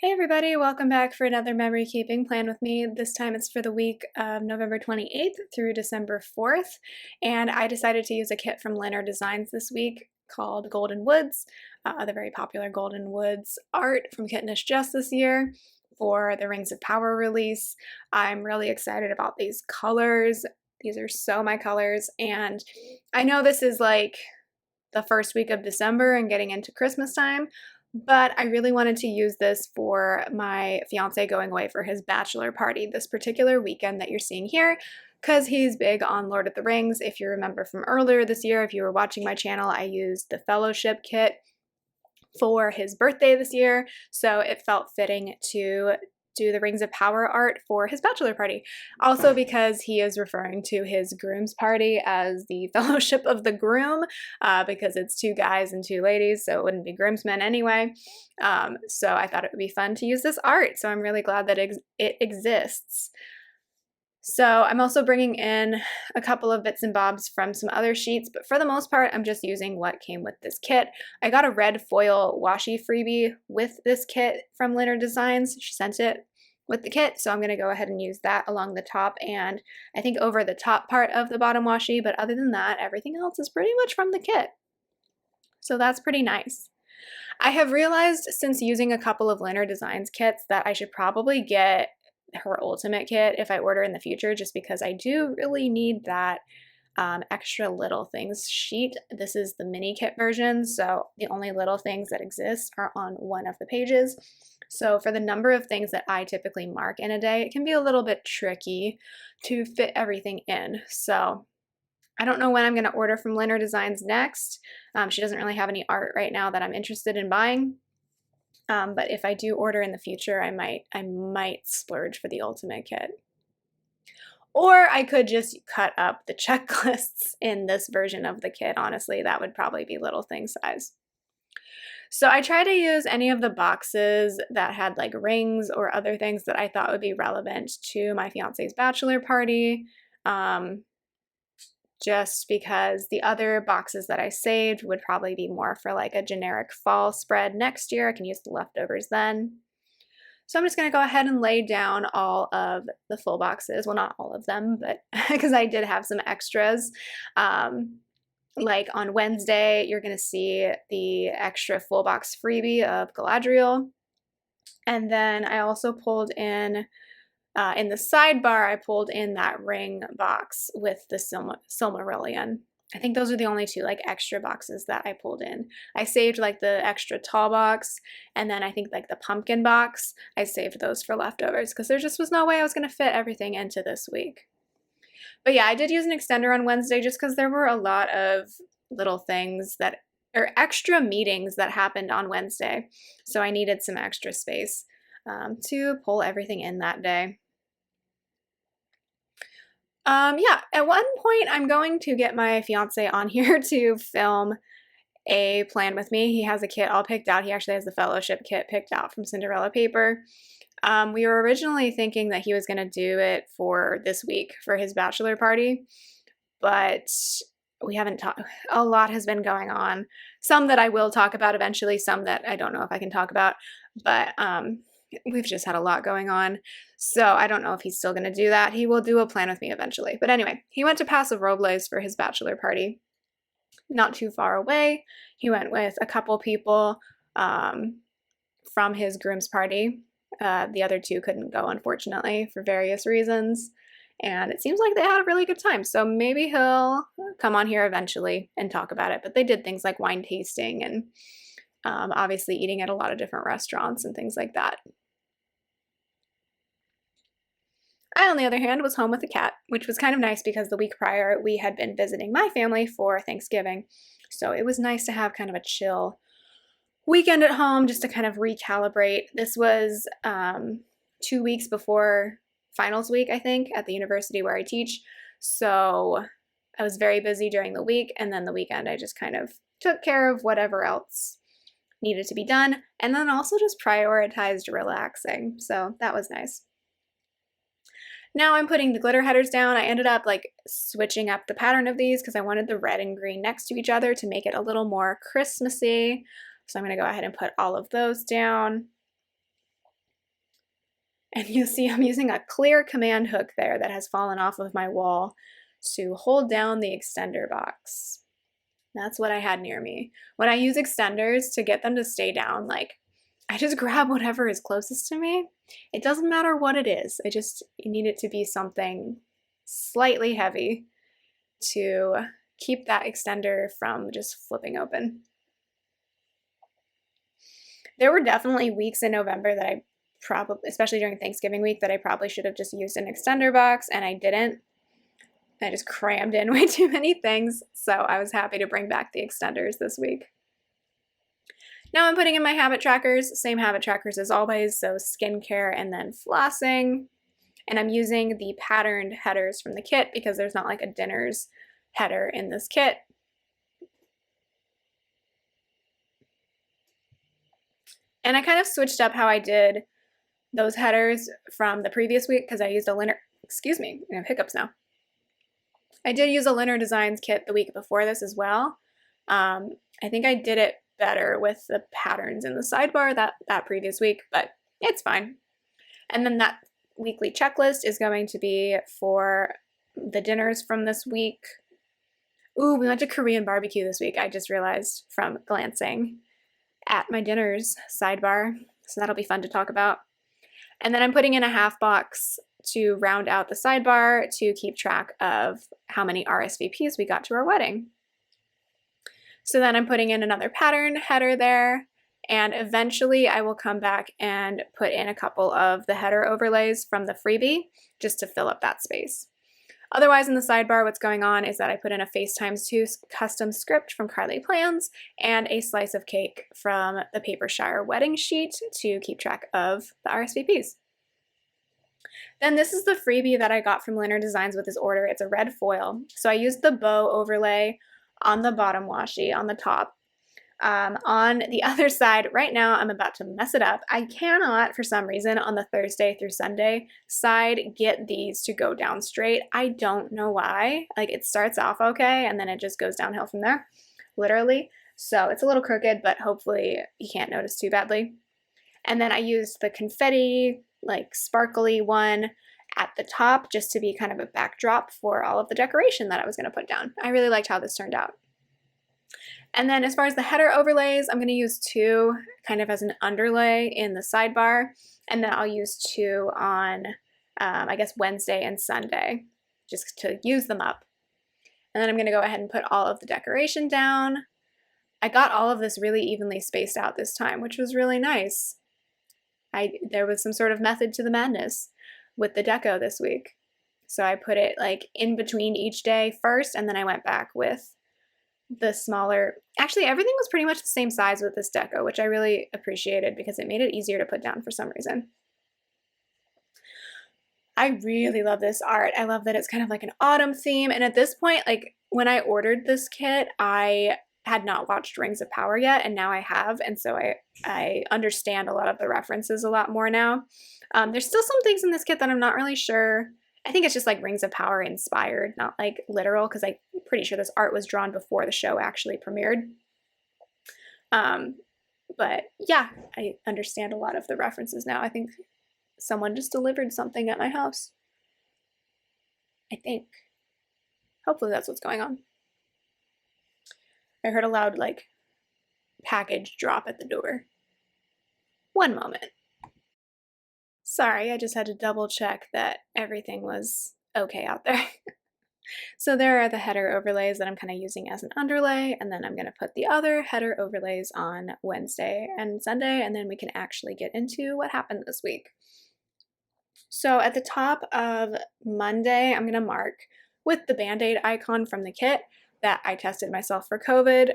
Hey everybody, welcome back for another memory keeping plan with me. This time it's for the week of November 28th through December 4th, and I decided to use a kit from Lynner Designs this week called Golden Woods, the very popular Golden Woods art from Kitnish Just this year for the Rings of Power release. I'm really excited about these colors. These are so my colors, and I know this is like the first week of December and getting into Christmas time, but I really wanted to use this for my fiance going away for his bachelor party this particular weekend that you're seeing here, because he's big on Lord of the Rings. If you remember from earlier this year, if you were watching my channel, I used the Fellowship kit for his birthday this year, so it felt fitting to do the Rings of Power art for his bachelor party. Also because he is referring to his groom's party as the Fellowship of the Groom, because it's 2 guys and 2 ladies, so it wouldn't be groomsmen anyway. So I thought it would be fun to use this art, so I'm really glad that it exists. So I'm also bringing in a couple of bits and bobs from some other sheets, but for the most part, I'm just using what came with this kit. I got a red foil washi freebie with this kit from Lynner Designs. She sent it with the kit, so I'm going to go ahead and use that along the top and I think over the top part of the bottom washi, but other than that, everything else is pretty much from the kit. So that's pretty nice. I have realized since using a couple of Lynner Designs kits that I should probably get her ultimate kit if I order in the future, just because I do really need that extra little things sheet. This is the mini kit version, so the only little things that exist are on one of the pages. So for the number of things that I typically mark in a day, it can be a little bit tricky to fit everything in. So I don't know when I'm going to order from Lynner Designs next. She doesn't really have any art right now that I'm interested in buying. But if I do order in the future, I might splurge for the ultimate kit. Or I could just cut up the checklists in this version of the kit. Honestly, that would probably be little thing size. So I try to use any of the boxes that had like rings or other things that I thought would be relevant to my fiance's bachelor party. Just because the other boxes that I saved would probably be more for like a generic fall spread next year. I can use the leftovers then. So I'm just going to go ahead and lay down all of the full boxes. Well, not all of them, but because I did have some extras. Like on Wednesday, you're going to see the extra full box freebie of Galadriel. And then I also pulled in the sidebar, I pulled in that ring box with the Silmarillion. I think those are the only 2 like extra boxes that I pulled in. I saved like the extra tall box, and then I think like the pumpkin box, I saved those for leftovers because there just was no way I was going to fit everything into this week. But yeah, I did use an extender on Wednesday just because there were a lot of little things that or extra meetings that happened on Wednesday. So I needed some extra space to pull everything in that day. Yeah, at one point I'm going to get my fiance on here to film a plan with me. He has a kit all picked out. He actually has the Fellowship kit picked out from Cinderella paper. We were originally thinking that he was going to do it for this week for his bachelor party, but we haven't talked. A lot has been going on. Some that I will talk about eventually, some that I don't know if I can talk about, but we've just had a lot going on, so I don't know if he's still going to do that. He will do a plan with me eventually. But anyway, he went to Paso Robles for his bachelor party, not too far away. He went with a couple people from his groom's party. The other 2 couldn't go, unfortunately, for various reasons. And it seems like they had a really good time. So maybe he'll come on here eventually and talk about it. But they did things like wine tasting and obviously eating at a lot of different restaurants and things like that. I, on the other hand, was home with a cat, which was kind of nice because the week prior we had been visiting my family for Thanksgiving. So it was nice to have kind of a chill weekend at home just to kind of recalibrate. This was 2 weeks before finals week, I think, at the university where I teach. So I was very busy during the week, and then the weekend I just kind of took care of whatever else needed to be done, and then also just prioritized relaxing. So that was nice. Now I'm putting the glitter headers down. I ended up like switching up the pattern of these because I wanted the red and green next to each other to make it a little more Christmassy. So I'm going to go ahead and put all of those down. And you'll see I'm using a clear command hook there that has fallen off of my wall to hold down the extender box. That's what I had near me. When I use extenders to get them to stay down, like, I just grab whatever is closest to me. It doesn't matter what it is. You need it to be something slightly heavy to keep that extender from just flipping open. There were definitely weeks in November that I probably, especially during Thanksgiving week, that I probably should have just used an extender box, and I didn't. I just crammed in way too many things, so I was happy to bring back the extenders this week. Now I'm putting in my habit trackers, same habit trackers as always, so skincare and then flossing. And I'm using the patterned headers from the kit because there's not like a dinner's header in this kit. And I kind of switched up how I did those headers from the previous week because I used a Lynner, excuse me, I have hiccups now. I did use a Lynner Designs kit the week before this as well. I think I did it better with the patterns in the sidebar that previous week, but it's fine. And then that weekly checklist is going to be for the dinners from this week. Ooh, we went to Korean barbecue this week, I just realized from glancing at my dinners sidebar, so that'll be fun to talk about. And then I'm putting in a half box to round out the sidebar to keep track of how many RSVPs we got to our wedding. So then I'm putting in another pattern header there, and eventually I will come back and put in a couple of the header overlays from the freebie just to fill up that space. Otherwise, in the sidebar, what's going on is that I put in a FaceTimes2 custom script from Carly Plans and a slice of cake from the Papershire wedding sheet to keep track of the RSVPs. Then this is the freebie that I got from Lynner Designs with his order. It's a red foil. So I used the bow overlay on the bottom washi on the top. On the other side, right now I'm about to mess it up. I cannot, for some reason, on the Thursday through Sunday side, get these to go down straight. I don't know why. Like, it starts off okay, and then it just goes downhill from there, literally. So it's a little crooked, but hopefully you can't notice too badly. And then I used the confetti, like sparkly one at the top just to be kind of a backdrop for all of the decoration that I was going to put down. I really liked how this turned out. And then as far as the header overlays, I'm going to use two kind of as an underlay in the sidebar, and then I'll use two on, I guess, Wednesday and Sunday, just to use them up. And then I'm going to go ahead and put all of the decoration down. I got all of this really evenly spaced out this time, which was really nice. There was some sort of method to the madness with the deco this week. So I put it like in between each day first, and then I went back with the smaller, actually everything was pretty much the same size with this deco, which I really appreciated because it made it easier to put down for some reason. I really love this art. I love that it's kind of like an autumn theme, and at this point, like when I ordered this kit, I had not watched Rings of Power yet, and now I have, and so I understand a lot of the references a lot more now. There's still some things in this kit that I'm not really sure. I think it's just like Rings of Power inspired, not like literal, because I'm pretty sure this art was drawn before the show actually premiered. But yeah, I understand a lot of the references now. I think someone just delivered something at my house. I think. Hopefully that's what's going on. I heard a loud, like, package drop at the door. One moment. Sorry, I just had to double check that everything was okay out there. So there are the header overlays that I'm kind of using as an underlay, and then I'm going to put the other header overlays on Wednesday and Sunday, and then we can actually get into what happened this week. So at the top of Monday, I'm going to mark with the Band-Aid icon from the kit that I tested myself for COVID.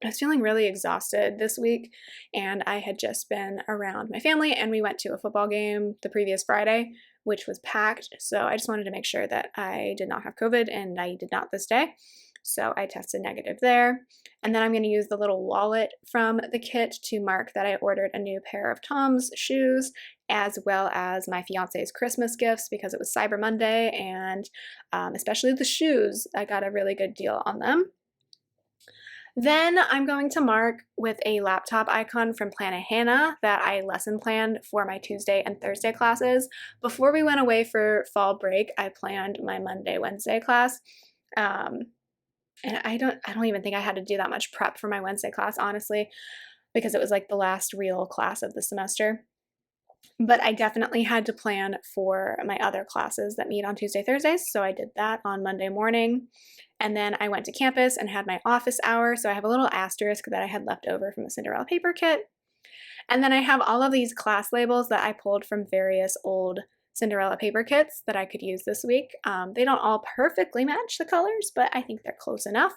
I was feeling really exhausted this week, and I had just been around my family, and we went to a football game the previous Friday, which was packed, so I just wanted to make sure that I did not have COVID, and I did not this day, so I tested negative there. And then I'm going to use the little wallet from the kit to mark that I ordered a new pair of Tom's shoes, as well as my fiance's Christmas gifts, because it was Cyber Monday, and especially the shoes, I got a really good deal on them. Then I'm going to mark with a laptop icon from Planet Hannah that I lesson planned for my Tuesday and Thursday classes. Before we went away for fall break, I planned my Monday, Wednesday class. And I don't even think I had to do that much prep for my Wednesday class, honestly, because it was like the last real class of the semester. But I definitely had to plan for my other classes that meet on Tuesday, Thursdays. So I did that on Monday morning. And then I went to campus and had my office hour. So I have a little asterisk that I had left over from the Cinderella paper kit. And then I have all of these class labels that I pulled from various old Cinderella paper kits that I could use this week. They don't all perfectly match the colors, but I think they're close enough.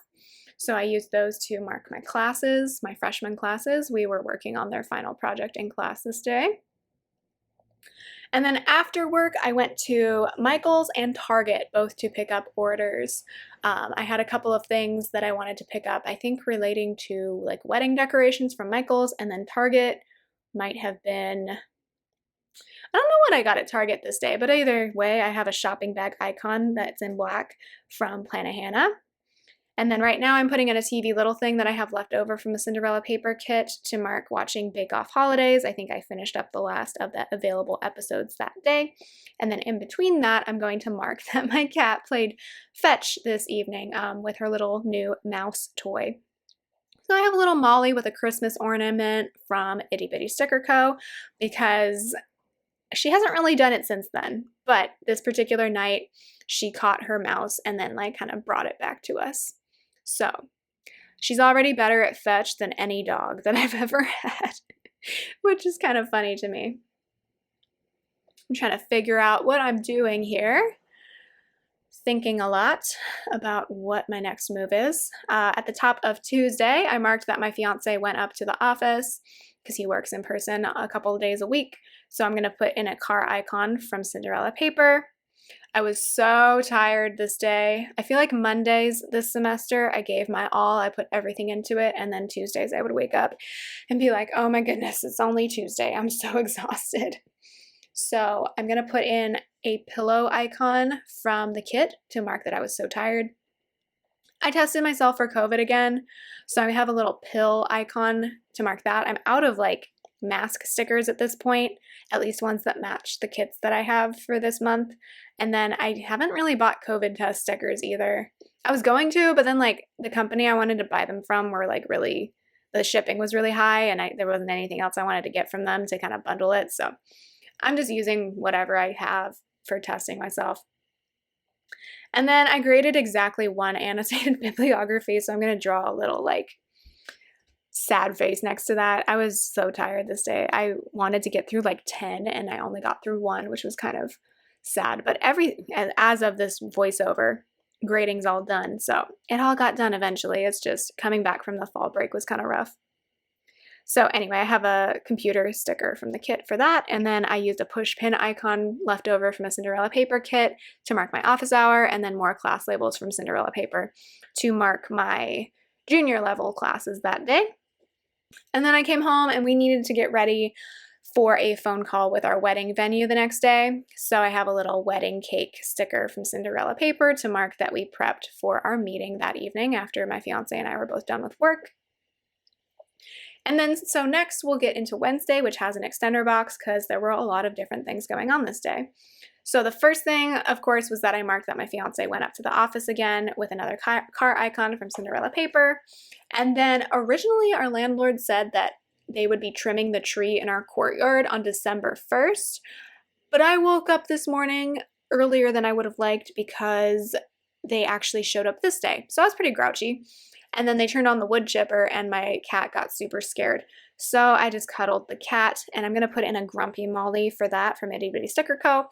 So I used those to mark my classes, my freshman classes. We were working on their final project in class this day. And then after work, I went to Michael's and Target, both to pick up orders. I had a couple of things that I wanted to pick up, I think relating to like wedding decorations from Michael's, and then Target might have been, I don't know what I got at Target this day, but either way, I have a shopping bag icon that's in black from Planet Hannah. And then right now I'm putting in a TV little thing that I have left over from the Cinderella paper kit to mark watching Bake Off Holidays. I think I finished up the last of the available episodes that day. And then in between that, I'm going to mark that my cat played fetch this evening with her little new mouse toy. So I have a little Molly with a Christmas ornament from Itty Bitty Sticker Co. because she hasn't really done it since then. But this particular night, she caught her mouse and then like kind of brought it back to us. So she's already better at fetch than any dog that I've ever had, which is kind of funny to me. I'm trying to figure out what I'm doing here. Thinking a lot about what my next move is. At the top of Tuesday, I marked that my fiance went up to the office because he works in person a couple of days a week. So I'm going to put in a car icon from Cinderella paper. I was so tired this day. I feel like Mondays this semester, I gave my all. I put everything into it. And then Tuesdays, I would wake up and be like, oh my goodness, it's only Tuesday. I'm so exhausted. So I'm going to put in a pillow icon from the kit to mark that I was so tired. I tested myself for COVID again. So I have a little pill icon to mark that. I'm out of like mask stickers at this point, at least ones that match the kits that I have for this month. And then I haven't really bought COVID test stickers either. I was going to, but then like the company I wanted to buy them from were like really, the shipping was really high and there wasn't anything else I wanted to get from them to kind of bundle it. So I'm just using whatever I have for testing myself. And then I graded exactly one annotated bibliography, so I'm going to draw a little like sad face next to that. I was so tired this day. I wanted to get through like 10 and I only got through one, which was kind of sad. But as of this voiceover, grading's all done. So it all got done eventually. It's just coming back from the fall break was kind of rough. So anyway, I have a computer sticker from the kit for that. And then I used a push pin icon left over from a Cinderella paper kit to mark my office hour, and then more class labels from Cinderella paper to mark my junior level classes that day. And then I came home and we needed to get ready for a phone call with our wedding venue the next day. So I have a little wedding cake sticker from Cinderella paper to mark that we prepped for our meeting that evening after my fiance and I were both done with work. And then, so next we'll get into Wednesday, which has an extender box because there were a lot of different things going on this day. So the first thing, of course, was that I marked that my fiance went up to the office again with another car icon from Cinderella paper. And then originally our landlord said that they would be trimming the tree in our courtyard on December 1st. But I woke up this morning earlier than I would have liked because they actually showed up this day. So I was pretty grouchy. And then they turned on the wood chipper and my cat got super scared. So I just cuddled the cat, and I'm going to put in a grumpy Molly for that from Itty Bitty Sticker Co.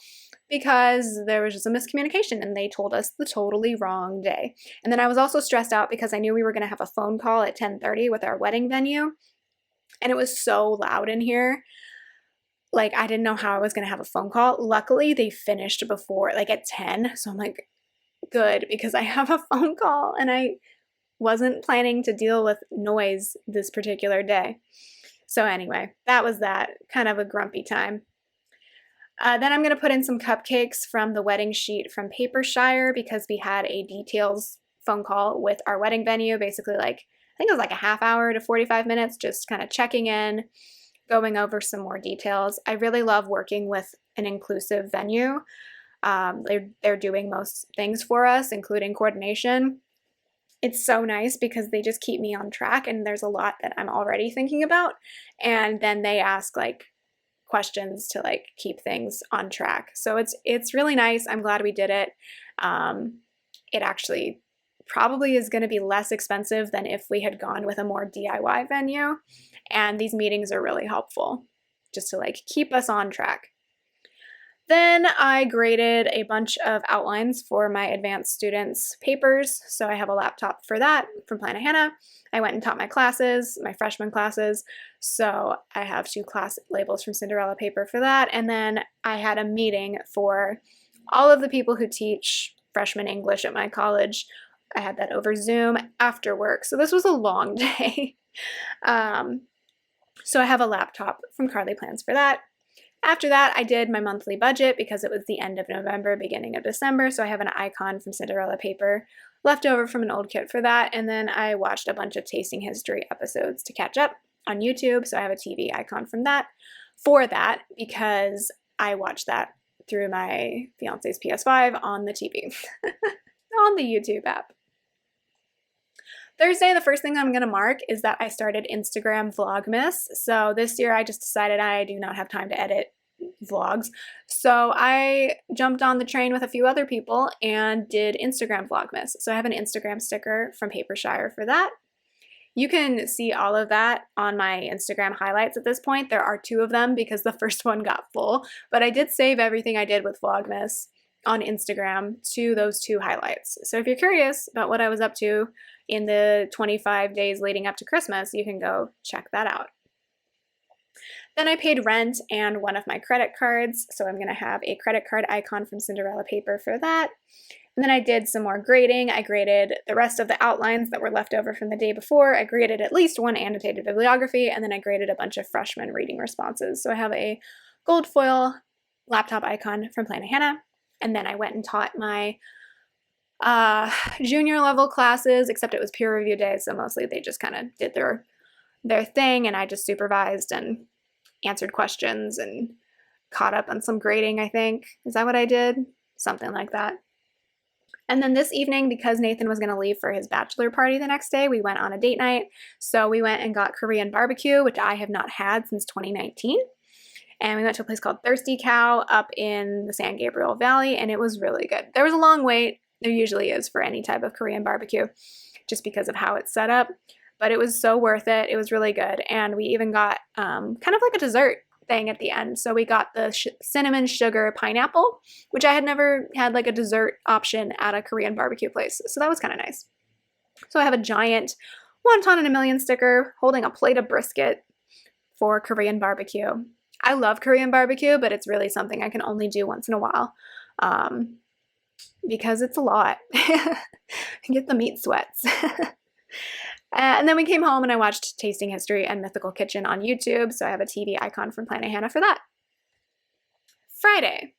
because there was just a miscommunication and they told us the totally wrong day. And then I was also stressed out because I knew we were going to have a phone call at 10:30 with our wedding venue. And it was so loud in here. Like, I didn't know how I was going to have a phone call. Luckily, they finished before, like at 10. So I'm like, good, because I have a phone call and I wasn't planning to deal with noise this particular day. So anyway, that was that, kind of a grumpy time. Then I'm going to put in some cupcakes from the wedding sheet from Papershire because we had a details phone call with our wedding venue, basically like think it was like a half hour to 45 minutes, just kind of checking in, going over some more details. I really love working with an inclusive venue. They're doing most things for us, including coordination. It's so nice because they just keep me on track, and there's a lot that I'm already thinking about, and then they ask like questions to like keep things on track. So it's really nice. I'm glad we did it. It actually probably is going to be less expensive than if we had gone with a more DIY venue, and these meetings are really helpful just to like keep us on track. Then I graded a bunch of outlines for my advanced students' papers, so I have a laptop for that from Plannahannah. I went and taught my classes, my freshman classes, so I have 2 class labels from Cinderella paper for that, and then I had a meeting for all of the people who teach freshman English at my college. I had that over Zoom after work, so this was a long day. So I have a laptop from Carly Plans for that. After that, I did my monthly budget because it was the end of November, beginning of December, so I have an icon from Cinderella paper left over from an old kit for that, and then I watched a bunch of Tasting History episodes to catch up on YouTube, so I have a TV icon from that for that because I watched that through my fiance's PS5 on the TV, on the YouTube app. Thursday, the first thing I'm going to mark is that I started Instagram Vlogmas. So this year I just decided I do not have time to edit vlogs. So I jumped on the train with a few other people and did Instagram Vlogmas. So I have an Instagram sticker from Papershire for that. You can see all of that on my Instagram highlights at this point. There are 2 of them because the first one got full, but I did save everything I did with Vlogmas on Instagram to those 2 highlights. So if you're curious about what I was up to in the 25 days leading up to Christmas, you can go check that out. Then I paid rent and one of my credit cards, so I'm going to have a credit card icon from Cinderella paper for that. And then I did some more grading. I graded the rest of the outlines that were left over from the day before. I graded at least 1 annotated bibliography, and then I graded a bunch of freshman reading responses. So I have a gold foil laptop icon from Plannahannah. And then I went and taught my junior level classes, except it was peer review day, so mostly they just kind of did their thing, and I just supervised and answered questions and caught up on some grading, I think. Is that what I did? Something like that. And then this evening, because Nathan was going to leave for his bachelor party the next day, we went on a date night. So we went and got Korean barbecue, which I have not had since 2019. And we went to a place called Thirsty Cow up in the San Gabriel Valley, and it was really good. There was a long wait. There usually is for any type of Korean barbecue, just because of how it's set up. But it was so worth it. It was really good. And we even got kind of like a dessert thing at the end. So we got the cinnamon sugar pineapple, which I had never had like a dessert option at a Korean barbecue place. So that was kind of nice. So I have a giant wonton in a million sticker holding a plate of brisket for Korean barbecue. I love Korean barbecue, but it's really something I can only do once in a while because it's a lot. Get the meat sweats. And then we came home and I watched Tasting History and Mythical Kitchen on YouTube, so I have a TV icon from Plannahannah for that. Friday.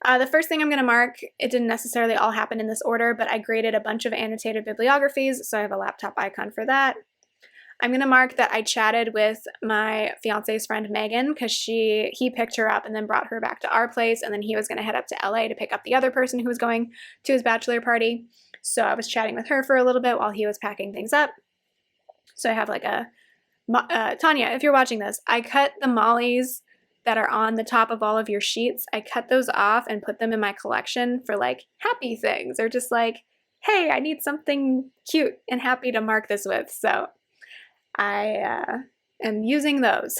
The first thing I'm going to mark, it didn't necessarily all happen in this order, but I graded a bunch of annotated bibliographies, so I have a laptop icon for that. I'm going to mark that I chatted with my fiance's friend Megan because he picked her up and then brought her back to our place, and then he was going to head up to LA to pick up the other person who was going to his bachelor party. So I was chatting with her for a little bit while he was packing things up. So I have like Tanya, if you're watching this, I cut the mollies that are on the top of all of your sheets. I cut those off and put them in my collection for like happy things, or just like, hey, I need something cute and happy to mark this with. So I am using those.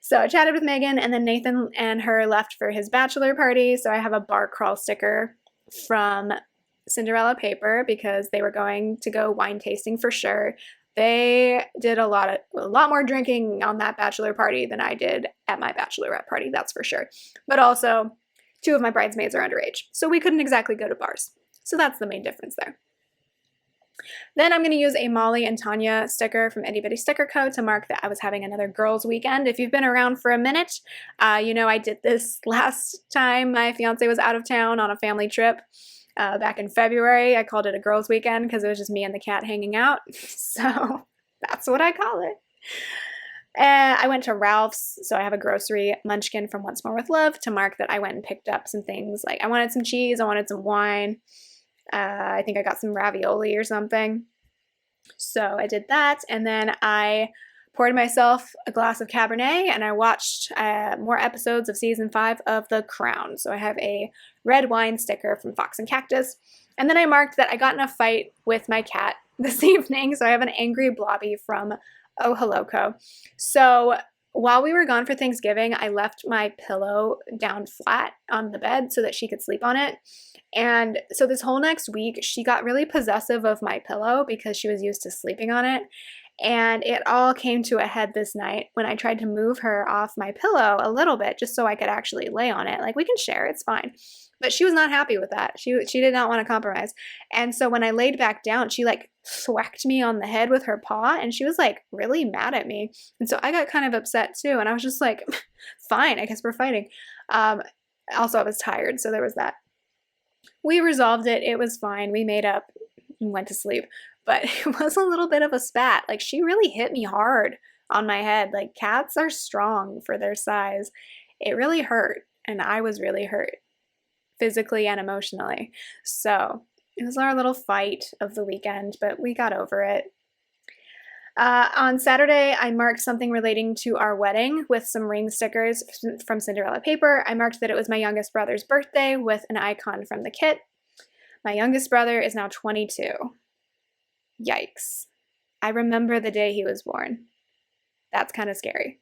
So I chatted with Megan, and then Nathan and her left for his bachelor party. So I have a bar crawl sticker from Cinderella paper because they were going to go wine tasting for sure. They did a lot more drinking on that bachelor party than I did at my bachelorette party, that's for sure. But also, 2 of my bridesmaids are underage, so we couldn't exactly go to bars. So that's the main difference there. Then I'm going to use a Molly and Tanya sticker from Itty Bitty Sticker Co. to mark that I was having another girls' weekend. If you've been around for a minute, you know I did this last time my fiance was out of town on a family trip. Back in February, I called it a girls' weekend because it was just me and the cat hanging out. So that's what I call it. I went to Ralph's, so I have a grocery munchkin from Once More with Love to mark that I went and picked up some things. Like I wanted some cheese, I wanted some wine. I think I got some ravioli or something. So I did that, and then I poured myself a glass of Cabernet, and I watched more episodes of season 5 of The Crown. So I have a red wine sticker from Fox and Cactus. And then I marked that I got in a fight with my cat this evening. So I have an angry blobby from Oh Hello Co. So while we were gone for Thanksgiving, I left my pillow down flat on the bed so that she could sleep on it. And so this whole next week, she got really possessive of my pillow because she was used to sleeping on it. And it all came to a head this night when I tried to move her off my pillow a little bit just so I could actually lay on it. Like, we can share, it's fine. But she was not happy with that. She did not want to compromise. And so when I laid back down, she like thwacked me on the head with her paw, and she was like really mad at me. And so I got kind of upset too. And I was just like, fine, I guess we're fighting. Also, I was tired, so there was that. We resolved it. It was fine. We made up and went to sleep. But it was a little bit of a spat. Like, she really hit me hard on my head. Like, cats are strong for their size. It really hurt, and I was really hurt physically and emotionally. So it was our little fight of the weekend, but we got over it. On Saturday, I marked something relating to our wedding with some ring stickers from Cinderella paper. I marked that it was my youngest brother's birthday with an icon from the kit. My youngest brother is now 22. Yikes. I remember the day he was born. That's kind of scary.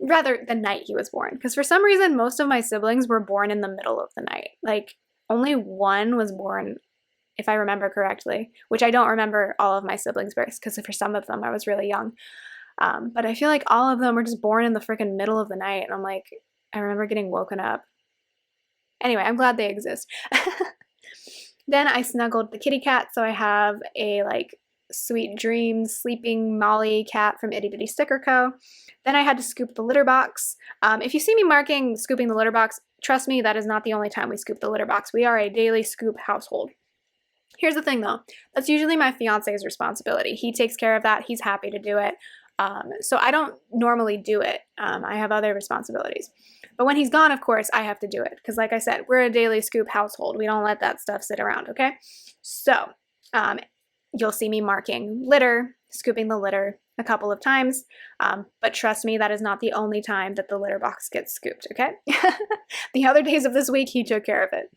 Rather, the night he was born. Because for some reason, most of my siblings were born in the middle of the night. Like, only one was born, if I remember correctly, which I don't remember all of my siblings' births, because for some of them, I was really young. But I feel like all of them were just born in the freaking middle of the night. And I'm like, I remember getting woken up. Anyway, I'm glad they exist. Then I snuggled the kitty cat, so I have a like Sweet Dreams Sleeping Molly cat from Itty Bitty Sticker Co. Then I had to scoop the litter box. If you see me marking scooping the litter box, trust me, that is not the only time we scoop the litter box. We are a daily scoop household. Here's the thing though, that's usually my fiance's responsibility. He takes care of that. He's happy to do it. So I don't normally do it. I have other responsibilities. But when he's gone, of course, I have to do it. Because like I said, we're a daily scoop household. We don't let that stuff sit around, okay? So you'll see me marking litter, scooping the litter a couple of times. But trust me, that is not the only time that the litter box gets scooped, okay? The other days of this week, he took care of it.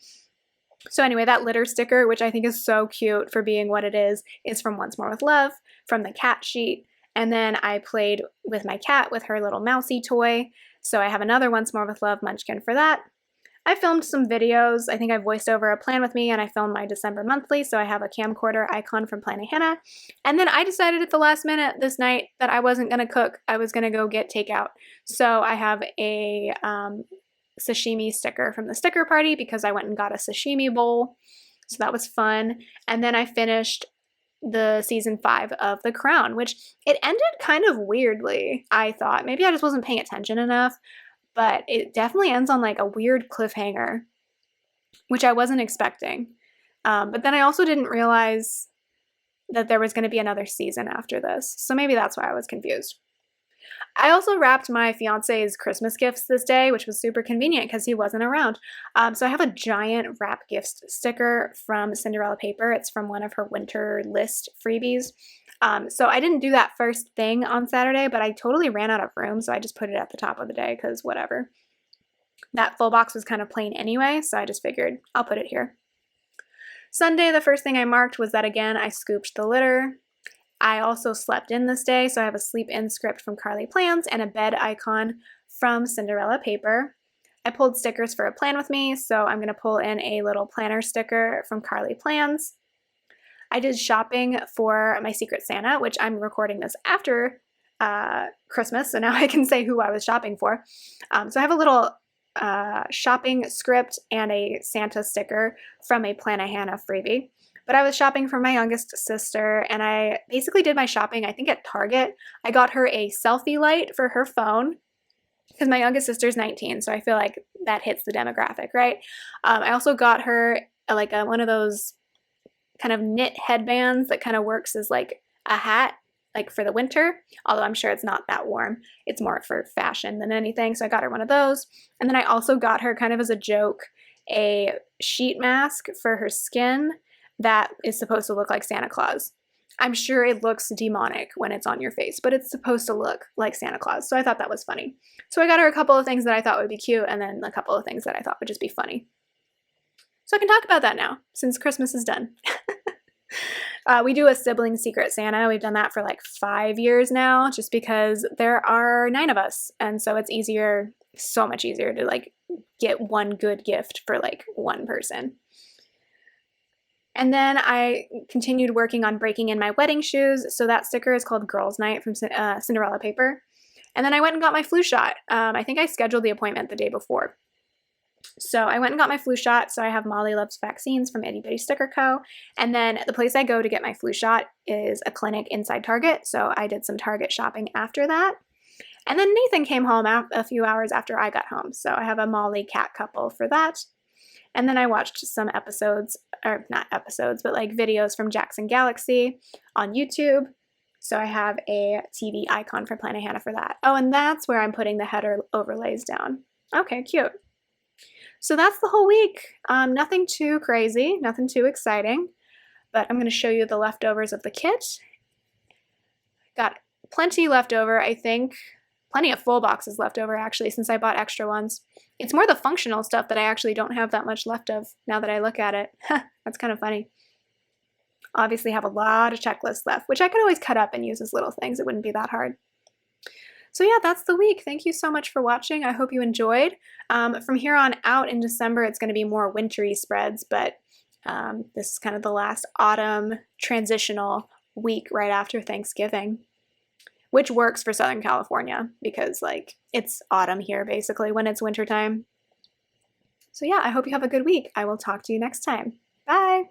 So anyway, that litter sticker, which I think is so cute for being what it is from Once More with Love, from the cat sheet. And then I played with my cat with her little mousy toy. So I have another Once More with Love munchkin for that. I filmed some videos. I think I voiced over a plan with me, and I filmed my December monthly, so I have a camcorder icon from Planet Hannah. And then I decided at the last minute this night that I wasn't going to cook. I was going to go get takeout. So I have a sashimi sticker from the sticker party because I went and got a sashimi bowl. So that was fun. And then I finished the season 5 of The Crown, which it ended kind of weirdly, I thought. Maybe I just wasn't paying attention enough, but it definitely ends on like a weird cliffhanger, which I wasn't expecting. But then I also didn't realize that there was going to be another season after this. So maybe that's why I was confused. I also wrapped my fiance's Christmas gifts this day, which was super convenient because he wasn't around. So I have a giant wrap gift sticker from Cinderella paper. It's from one of her winter list freebies. So I didn't do that first thing on Saturday, but I totally ran out of room, so I just put it at the top of the day because whatever. That full box was kind of plain anyway, so I just figured I'll put it here. Sunday, the first thing I marked was that again I scooped the litter. I also slept in this day, so I have a sleep in script from Carly Plans and a bed icon from Cinderella paper. I pulled stickers for a plan with me, so I'm going to pull in a little planner sticker from Carly Plans. I did shopping for my Secret Santa, which I'm recording this after Christmas, so now I can say who I was shopping for. So I have a little shopping script and a Santa sticker from a Planet Hannah freebie. But I was shopping for my youngest sister, and I basically did my shopping, I think, at Target. I got her a selfie light for her phone, because my youngest sister's 19, so I feel like that hits the demographic, right? I also got her one of those kind of knit headbands that kind of works as like a hat, like for the winter, although I'm sure it's not that warm. It's more for fashion than anything. So I got her one of those. And then I also got her, kind of as a joke, a sheet mask for her skin that is supposed to look like Santa Claus. I'm sure it looks demonic when it's on your face, but it's supposed to look like Santa Claus. So I thought that was funny. So I got her a couple of things that I thought would be cute, and then a couple of things that I thought would just be funny. So I can talk about that now, since Christmas is done. We do a sibling secret Santa. We've done that for like 5 years now, just because there are 9 of us. And so it's easier, so much easier to like get one good gift for like one person. And then I continued working on breaking in my wedding shoes. So that sticker is called Girls Night from Cinderella paper. And then I went and got my flu shot. I think I scheduled the appointment the day before. So I went and got my flu shot. So I have Molly Loves Vaccines from Itty Bitty Sticker Co. And then the place I go to get my flu shot is a clinic inside Target. So I did some Target shopping after that. And then Nathan came home a few hours after I got home. So I have a Molly cat couple for that. And then I watched some episodes, or not episodes, but like videos from Jackson Galaxy on YouTube. So I have a TV icon for Planet Hannah for that. Oh, and that's where I'm putting the header overlays down. Okay, cute. So that's the whole week. Nothing too crazy, nothing too exciting, but I'm going to show you the leftovers of the kit. Got plenty left over, I think. Plenty of full boxes left over, actually, since I bought extra ones. It's more the functional stuff that I actually don't have that much left of now that I look at it. That's kind of funny. Obviously have a lot of checklists left, which I could always cut up and use as little things. It wouldn't be that hard. So yeah, that's the week. Thank you so much for watching. I hope you enjoyed. From here on out in December, it's going to be more wintry spreads, but this is kind of the last autumn transitional week right after Thanksgiving, which works for Southern California because like it's autumn here basically when it's wintertime. So yeah, I hope you have a good week. I will talk to you next time. Bye.